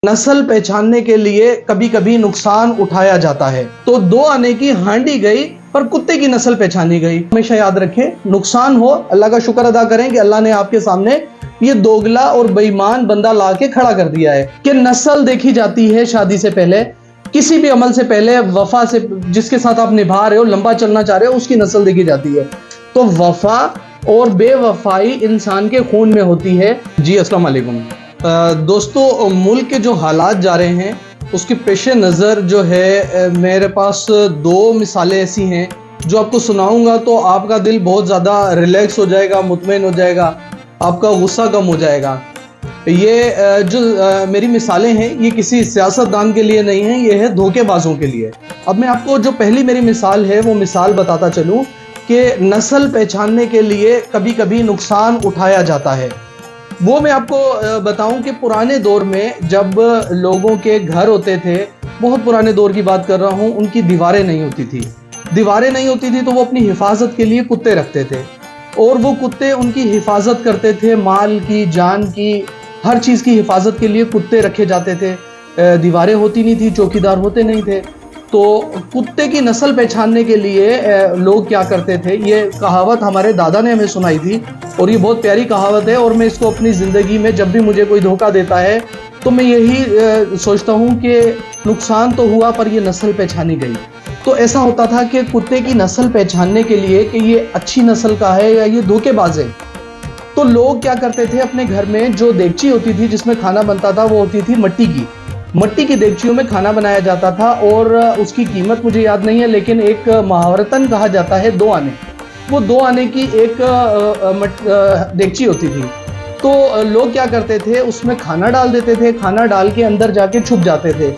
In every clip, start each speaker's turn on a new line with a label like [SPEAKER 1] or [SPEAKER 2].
[SPEAKER 1] नस्ल पहचानने के लिए कभी कभी नुकसान उठाया जाता है। तो 2 आने की हांडी गई पर कुत्ते की नस्ल पहचानी गई। हमेशा याद रखें, नुकसान हो अल्लाह का शुक्र अदा करें कि अल्लाह ने आपके सामने ये दोगला और बेईमान बंदा ला के खड़ा कर दिया है कि नस्ल देखी जाती है शादी से पहले, किसी भी अमल से पहले, वफा से जिसके साथ आप निभा रहे हो, लंबा चलना चाह रहे हो, उसकी नस्ल देखी जाती है। तो वफा और बेवफाई इंसान के खून में होती है। जी अस्सलाम वालेकुम दोस्तों, मुल्क के जो हालात जा रहे हैं उसके पेश नज़र जो है मेरे पास 2 मिसालें ऐसी हैं जो आपको सुनाऊंगा तो आपका दिल बहुत ज़्यादा रिलैक्स हो जाएगा, मुतमईन हो जाएगा, आपका गुस्सा कम हो जाएगा। ये जो मेरी मिसालें हैं ये किसी सियासतदान के लिए नहीं है, ये है धोखेबाजों के लिए। अब मैं आपको जो पहली मेरी मिसाल है वो मिसाल बताता चलूँ कि नस्ल पहचानने के लिए कभी कभी नुकसान उठाया जाता है। वो मैं आपको बताऊं कि पुराने दौर में जब लोगों के घर होते थे, बहुत पुराने दौर की बात कर रहा हूं, उनकी दीवारें नहीं होती थी। दीवारें नहीं होती थी तो वो अपनी हिफाजत के लिए कुत्ते रखते थे और वो कुत्ते उनकी हिफाजत करते थे, माल की, जान की, हर चीज़ की हिफाजत के लिए कुत्ते रखे जाते थे। दीवारें होती नहीं थी, चौकीदार होते नहीं थे। तो कुत्ते की नस्ल पहचानने के लिए लोग क्या करते थे, ये कहावत हमारे दादा ने हमें सुनाई थी और ये बहुत प्यारी कहावत है और मैं इसको अपनी ज़िंदगी में जब भी मुझे कोई धोखा देता है तो मैं यही सोचता हूँ कि नुकसान तो हुआ पर ये नस्ल पहचानी गई। तो ऐसा होता था कि कुत्ते की नस्ल पहचानने के लिए कि ये अच्छी नस्ल का है या ये धोखेबाज है, तो लोग क्या करते थे, अपने घर में जो देगची होती थी जिसमें खाना बनता था वो होती थी मट्टी की देगचियों में खाना बनाया जाता था और उसकी कीमत मुझे याद नहीं है, लेकिन एक मुहावरतन कहा जाता है 2 आने। वो 2 आने की एक देगची होती थी। तो लोग क्या करते थे, उसमें खाना डाल देते थे, खाना डाल के अंदर जाके छुप जाते थे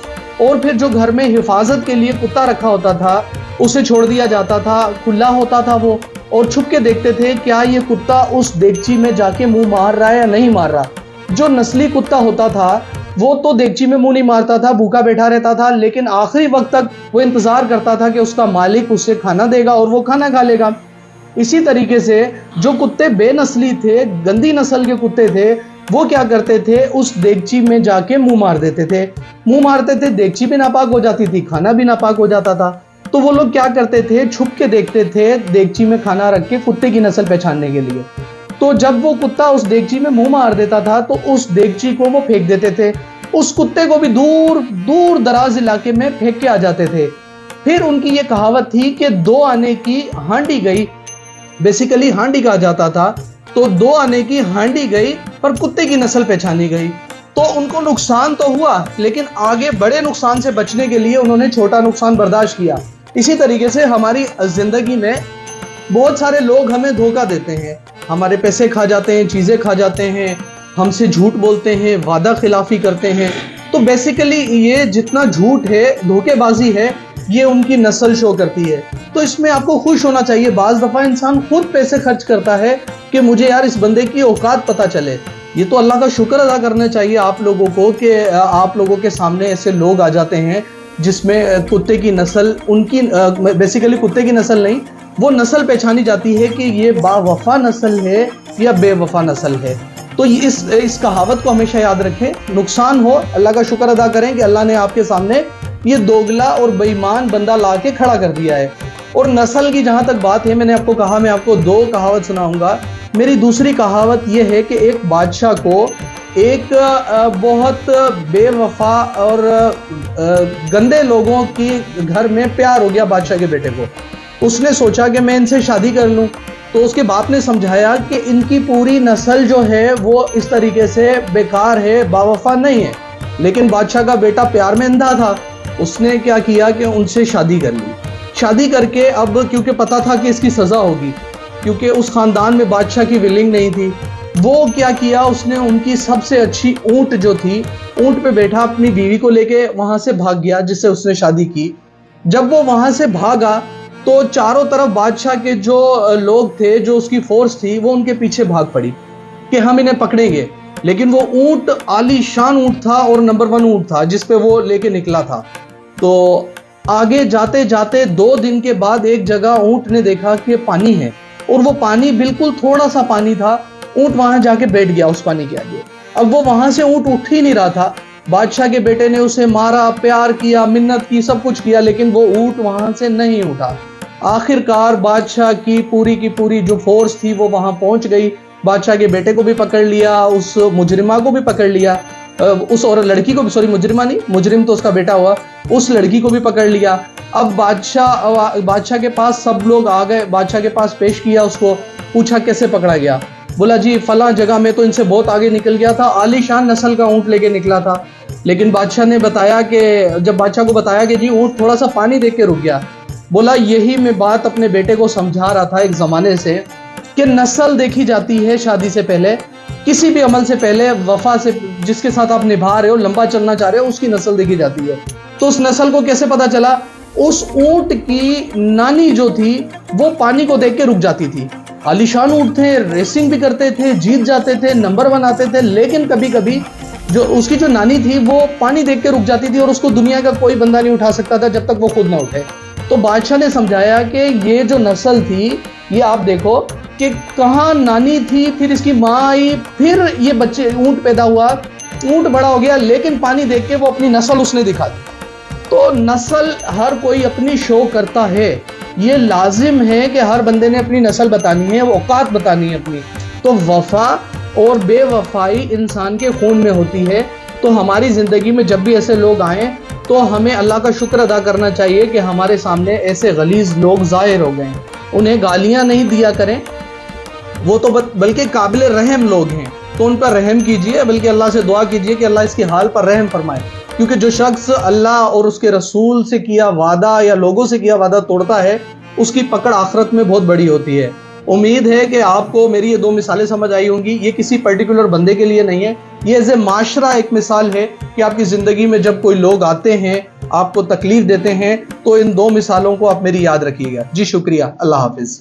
[SPEAKER 1] और फिर जो घर में हिफाजत के लिए कुत्ता रखा होता था उसे छोड़ दिया जाता था, खुला होता था वो, और छुप के देखते थे क्या ये कुत्ता उस देगची में जाके मुंह मार रहा है या नहीं मार रहा। जो नस्ली कुत्ता होता था वो तो देगची में मुंह नहीं मारता था, भूखा बैठा रहता था, लेकिन आखिरी वक्त तक वो इंतजार करता था कि उसका मालिक उसे खाना देगा और वो खाना खा लेगा। इसी तरीके से जो कुत्ते बेनस्ली थे, गंदी नस्ल के कुत्ते थे, वो क्या करते थे, उस देगची में जाके मुंह मार देते थे। मुंह मारते थे, देगची भी नापाक हो जाती थी, खाना भी नापाक हो जाता था। तो वो लोग क्या करते थे, छुप के देखते थे देगची में खाना रख के कुत्ते की नस्ल पहचानने के लिए। तो जब वो कुत्ता उस देगची में मुंह मार देता था तो उस देगची को वो फेंक देते थे, उस कुत्ते को भी दूर दूर दराज इलाके में फेंक के आ जाते थे। फिर उनकी ये कहावत थी कि 2 आने की हांडी गई, बेसिकली हांडी कहा जाता था, तो 2 आने की हांडी गई पर कुत्ते की नस्ल पहचानी गई। तो उनको नुकसान तो हुआ लेकिन आगे बड़े नुकसान से बचने के लिए उन्होंने छोटा नुकसान बर्दाश्त किया। इसी तरीके से हमारी जिंदगी में बहुत सारे लोग हमें धोखा देते हैं, हमारे पैसे खा जाते हैं, चीज़ें खा जाते हैं, हमसे झूठ बोलते हैं, वादा खिलाफी करते हैं। तो बेसिकली ये जितना झूठ है, धोखेबाजी है, ये उनकी नस्ल शो करती है। तो इसमें आपको खुश होना चाहिए। बाज़ दफ़ा इंसान खुद पैसे खर्च करता है कि मुझे यार इस बंदे की औकात पता चले। ये तो अल्लाह का शुक्र अदा करना चाहिए आप लोगों को कि आप लोगों के सामने ऐसे लोग आ जाते हैं जिसमें कुत्ते की नस्ल, उनकी बेसिकली कुत्ते की नस्ल नहीं, वो नस्ल पहचानी जाती है कि ये बावफा नस्ल है या बेवफा नस्ल है। तो इस कहावत को हमेशा याद रखें, नुकसान हो अल्लाह का शुक्र अदा करें कि अल्लाह ने आपके सामने ये दोगला और बेईमान बंदा ला के खड़ा कर दिया है। और नस्ल की जहाँ तक बात है, मैंने आपको कहा मैं आपको 2 कहावत सुनाऊंगा। मेरी दूसरी कहावत ये है कि एक बादशाह को एक बहुत बेवफा और गंदे लोगों की घर में प्यार हो गया बादशाह के बेटे को। उसने सोचा कि मैं इनसे शादी कर लूँ, तो उसके बाप ने समझाया कि इनकी पूरी नस्ल जो है वो इस तरीके से बेकार है, बावफा नहीं है। लेकिन बादशाह का बेटा प्यार में अंधा था, उसने क्या किया कि उनसे शादी कर ली। शादी करके अब क्योंकि पता था कि इसकी सज़ा होगी, क्योंकि उस ख़ानदान में बादशाह की विलिंग नहीं थी, वो क्या किया, उसने उनकी सबसे अच्छी ऊँट जो थी, ऊँट पे बैठा अपनी बीवी को लेके वहाँ से भाग गया जिससे उसने शादी की। जब वो वहाँ से भागा तो चारों तरफ बादशाह के जो लोग थे, जो उसकी फोर्स थी, वो उनके पीछे भाग पड़ी कि हम इन्हें पकड़ेंगे। लेकिन वो ऊँट आलीशान ऊँट था और नंबर 1 ऊँट था जिस पे वो लेके निकला था। तो आगे जाते जाते 2 दिन के बाद एक जगह ऊँट ने देखा कि पानी है और वो पानी बिल्कुल थोड़ा सा पानी था। ऊँट वहां जाके बैठ गया उस पानी के आगे। अब वो वहां से ऊँट उठ ही नहीं रहा था, बादशाह के बेटे ने उसे मारा, प्यार किया, मिन्नत की, सब कुछ किया, लेकिन वो ऊंट वहां से नहीं उठा। आखिरकार बादशाह की पूरी जो फोर्स थी वो वहां पहुंच गई। बादशाह के बेटे को भी पकड़ लिया, उस मुजरिमा को भी पकड़ लिया, उस और लड़की को भी, सॉरी मुजरिमा नहीं, मुजरिम तो उसका बेटा हुआ, उस लड़की को भी पकड़ लिया। अब बादशाह के पास सब लोग आ गए, बादशाह के पास पेश किया, उसको पूछा कैसे पकड़ा गया। बोला जी फलां जगह में तो इनसे बहुत आगे निकल गया था, आलीशान नस्ल का ऊंट लेके निकला था। लेकिन बादशाह ने बताया कि जब बादशाह को बताया कि जी ऊंट थोड़ा सा पानी देख के रुक गया, बोला यही मैं बात अपने बेटे को समझा रहा था एक ज़माने से कि नस्ल देखी जाती है शादी से पहले, किसी भी अमल से पहले, वफा से जिसके साथ आप निभा रहे हो, लंबा चलना चाह रहे हो, उसकी नस्ल देखी जाती है। तो उस नस्ल को कैसे पता चला? उस ऊंट की नानी जो थी वो पानी को देख के रुक जाती थी। आलीशान ऊंट थे, रेसिंग भी करते थे, जीत जाते थे, नंबर 1 आते थे, लेकिन कभी कभी जो उसकी जो नानी थी वो पानी देख के रुक जाती थी और उसको दुनिया का कोई बंदा नहीं उठा सकता था जब तक वो खुद ना उठे। तो बादशाह ने समझाया कि ये जो नस्ल थी, ये आप देखो कि कहाँ नानी थी, फिर इसकी माँ आई, फिर ये बच्चे ऊंट पैदा हुआ, ऊंट बड़ा हो गया, लेकिन पानी देख के वो अपनी नस्ल उसने दिखा दी। तो नस्ल हर कोई अपनी शो करता है, ये लाजिम है कि हर बंदे ने अपनी नस्ल बतानी है, वो औकात बतानी है अपनी। तो वफा और बेवफाई इंसान के खून में होती है। तो हमारी ज़िंदगी में जब भी ऐसे लोग आएँ तो हमें अल्लाह का शुक्र अदा करना चाहिए कि हमारे सामने ऐसे गलीज़ लोग ज़ाहिर हो गए हैं। उन्हें गालियाँ नहीं दिया करें, वो तो बल्कि काबिल रहम लोग हैं, तो उन पर रहम कीजिए, बल्कि अल्लाह से दुआ कीजिए कि अल्लाह इसके हाल पर रहम फरमाए। क्योंकि जो शख्स अल्लाह और उसके रसूल से किया वादा या लोगों से किया वादा तोड़ता है, उसकी पकड़ आखिरत में बहुत बड़ी होती है। उम्मीद है कि आपको मेरी ये 2 मिसालें समझ आई होंगी। ये किसी पर्टिकुलर बंदे के लिए नहीं है, ये एज ए माशरा एक मिसाल है कि आपकी ज़िंदगी में जब कोई लोग आते हैं, आपको तकलीफ देते हैं, तो इन 2 मिसालों को आप मेरी याद रखिएगा। जी शुक्रिया, अल्लाह हाफिज़।